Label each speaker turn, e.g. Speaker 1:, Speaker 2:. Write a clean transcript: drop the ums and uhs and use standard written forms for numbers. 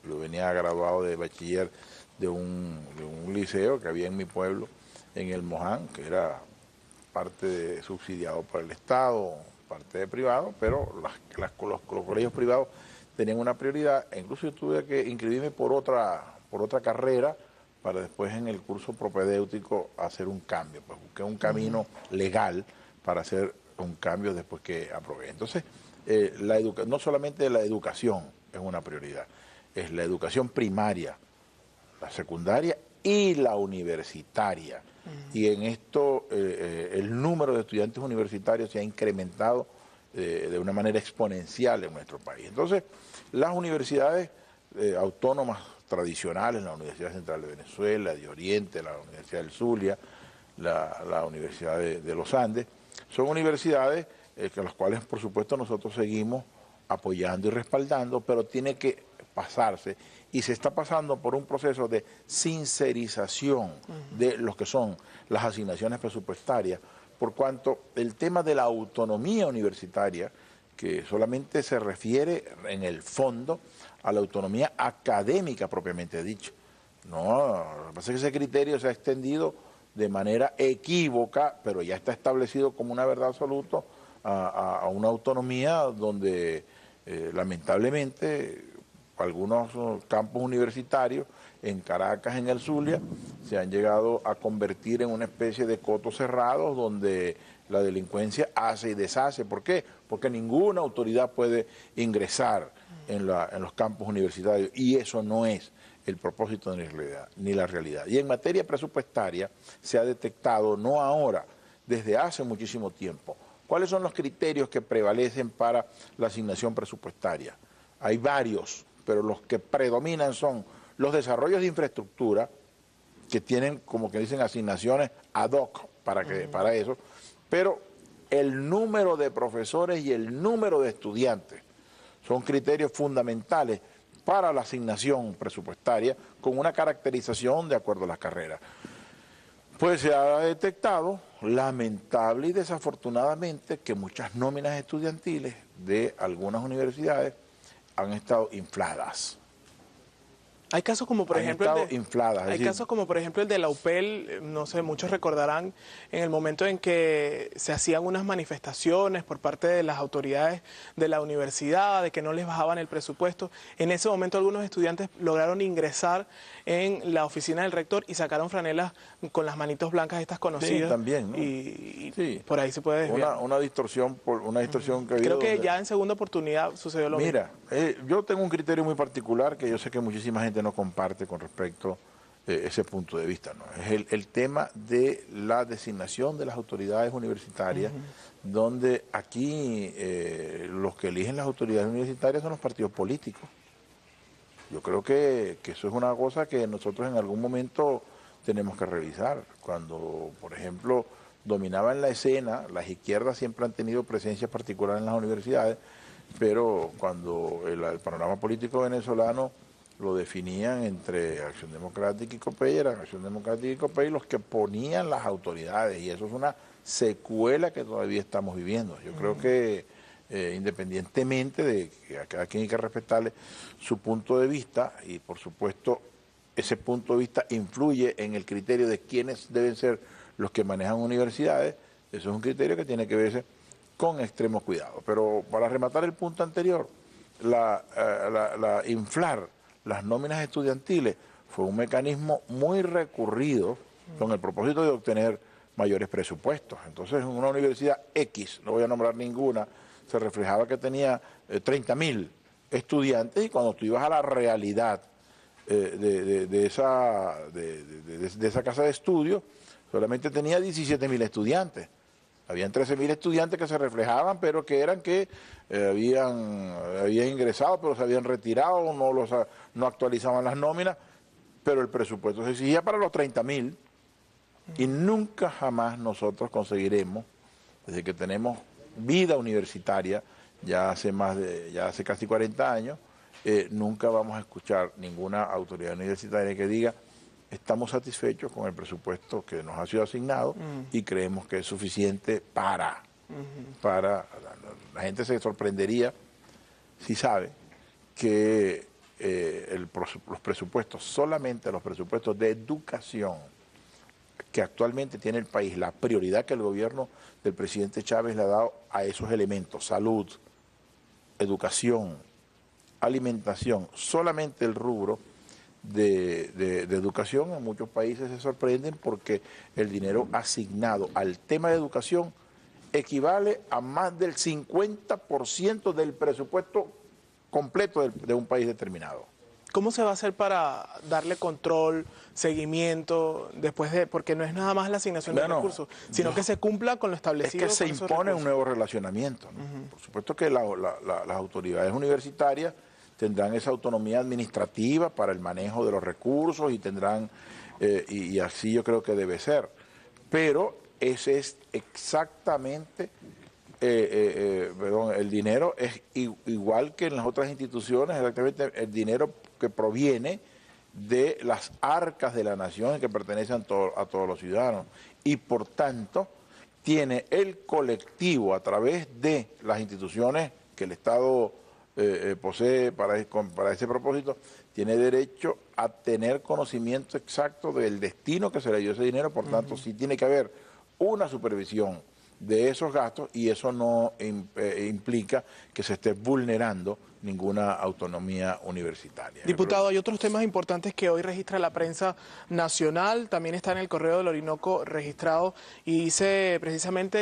Speaker 1: Yo venía graduado de bachiller de un liceo que había en mi pueblo, en el Moján, que era subsidiado por el Estado, parte de privado, pero los colegios privados tenían una prioridad, e incluso yo tuve que inscribirme por otra carrera para después en el curso propedéutico hacer un cambio, pues busqué un camino legal para hacer un cambio después que aprobé. Entonces, no solamente la educación es una prioridad, es la educación primaria, la secundaria y la universitaria. Y en esto el número de estudiantes universitarios se ha incrementado de una manera exponencial en nuestro país. Entonces, las universidades autónomas tradicionales, la Universidad Central de Venezuela, de Oriente, la Universidad del Zulia, la Universidad de los Andes, son universidades con las cuales, por supuesto, nosotros seguimos apoyando y respaldando, pero tiene que pasarse, y se está pasando por un proceso de sincerización de lo que son las asignaciones presupuestarias, por cuanto el tema de la autonomía universitaria, que solamente se refiere en el fondo a la autonomía académica propiamente dicho. No, lo que pasa es que ese criterio se ha extendido de manera equívoca, pero ya está establecido como una verdad absoluta a una autonomía donde lamentablemente algunos campus universitarios en Caracas, en el Zulia, se han llegado a convertir en una especie de cotos cerrados donde la delincuencia hace y deshace. ¿Por qué? Porque ninguna autoridad puede ingresar en los campus universitarios, y eso no es el propósito ni la realidad. Y en materia presupuestaria se ha detectado, no ahora, desde hace muchísimo tiempo, cuáles son los criterios que prevalecen para la asignación presupuestaria. Hay varios, pero los que predominan son los desarrollos de infraestructura, que tienen, como que dicen, asignaciones ad hoc para eso, pero el número de profesores y el número de estudiantes son criterios fundamentales para la asignación presupuestaria, con una caracterización de acuerdo a las carreras. Pues se ha detectado, lamentable y desafortunadamente, que muchas nóminas estudiantiles de algunas universidades han estado infladas.
Speaker 2: Hay casos como por ejemplo el de la UPEL, no sé, muchos recordarán en el momento en que se hacían unas manifestaciones por parte de las autoridades de la universidad, de que no les bajaban el presupuesto. En ese momento algunos estudiantes lograron ingresar en la oficina del rector y sacaron franelas con las manitos blancas estas conocidas.
Speaker 1: Sí, también, ¿no?
Speaker 2: Y
Speaker 1: sí.
Speaker 2: Por ahí se puede desviar.
Speaker 1: Una distorsión que ha habido.
Speaker 2: Creo que ya en segunda oportunidad sucedió lo mismo.
Speaker 1: Mira, yo tengo un criterio muy particular que yo sé que muchísima gente no comparte con respecto a ese punto de vista, ¿no? Es el tema de la designación de las autoridades universitarias, donde aquí los que eligen las autoridades universitarias son los partidos políticos. Yo creo que eso es una cosa que nosotros en algún momento tenemos que revisar. Cuando, por ejemplo, dominaban la escena, las izquierdas siempre han tenido presencia particular en las universidades, pero cuando el panorama político venezolano lo definían entre Acción Democrática y COPEI, eran Acción Democrática y COPEI los que ponían las autoridades, y eso es una secuela que todavía estamos viviendo. Yo creo que independientemente de que a cada quien hay que respetarle su punto de vista, y por supuesto ese punto de vista influye en el criterio de quiénes deben ser los que manejan universidades, eso es un criterio que tiene que verse con extremo cuidado. Pero para rematar el punto anterior, inflar las nóminas estudiantiles fue un mecanismo muy recurrido con el propósito de obtener mayores presupuestos. Entonces, en una universidad X, no voy a nombrar ninguna, se reflejaba que tenía 30.000 estudiantes, y cuando tú ibas a la realidad de esa casa de estudio, solamente tenía 17.000 estudiantes. Habían 13.000 estudiantes que se reflejaban, pero que eran que habían ingresado, pero se habían retirado, no actualizaban las nóminas, pero el presupuesto se exigía para los 30.000, y nunca jamás nosotros conseguiremos, desde que tenemos vida universitaria, ya hace casi 40 años, nunca vamos a escuchar ninguna autoridad universitaria que diga: estamos satisfechos con el presupuesto que nos ha sido asignado y creemos que es suficiente para... La gente se sorprendería si sabe que los presupuestos, solamente los presupuestos de educación que actualmente tiene el país, la prioridad que el gobierno del presidente Chávez le ha dado a esos elementos, salud, educación, alimentación, solamente el rubro de educación en muchos países se sorprenden porque el dinero asignado al tema de educación equivale a más del 50% del presupuesto completo de un país determinado.
Speaker 2: ¿Cómo se va a hacer para darle control, seguimiento, después de, porque no es nada más la asignación de recursos, sino que se cumpla con lo establecido?
Speaker 1: Es que se impone un nuevo relacionamiento, ¿no? Por supuesto que las autoridades universitarias tendrán esa autonomía administrativa para el manejo de los recursos y tendrán, y así yo creo que debe ser, pero ese es exactamente, el dinero es igual que en las otras instituciones, exactamente el dinero que proviene de las arcas de la nación que pertenecen a todos los ciudadanos y por tanto tiene el colectivo a través de las instituciones que el Estado posee para ese propósito, tiene derecho a tener conocimiento exacto del destino que se le dio ese dinero, por tanto sí tiene que haber una supervisión de esos gastos y eso no implica que se esté vulnerando ninguna autonomía universitaria.
Speaker 2: Diputado, hay otros temas importantes que hoy registra la prensa nacional, también está en el Correo del Orinoco registrado y dice precisamente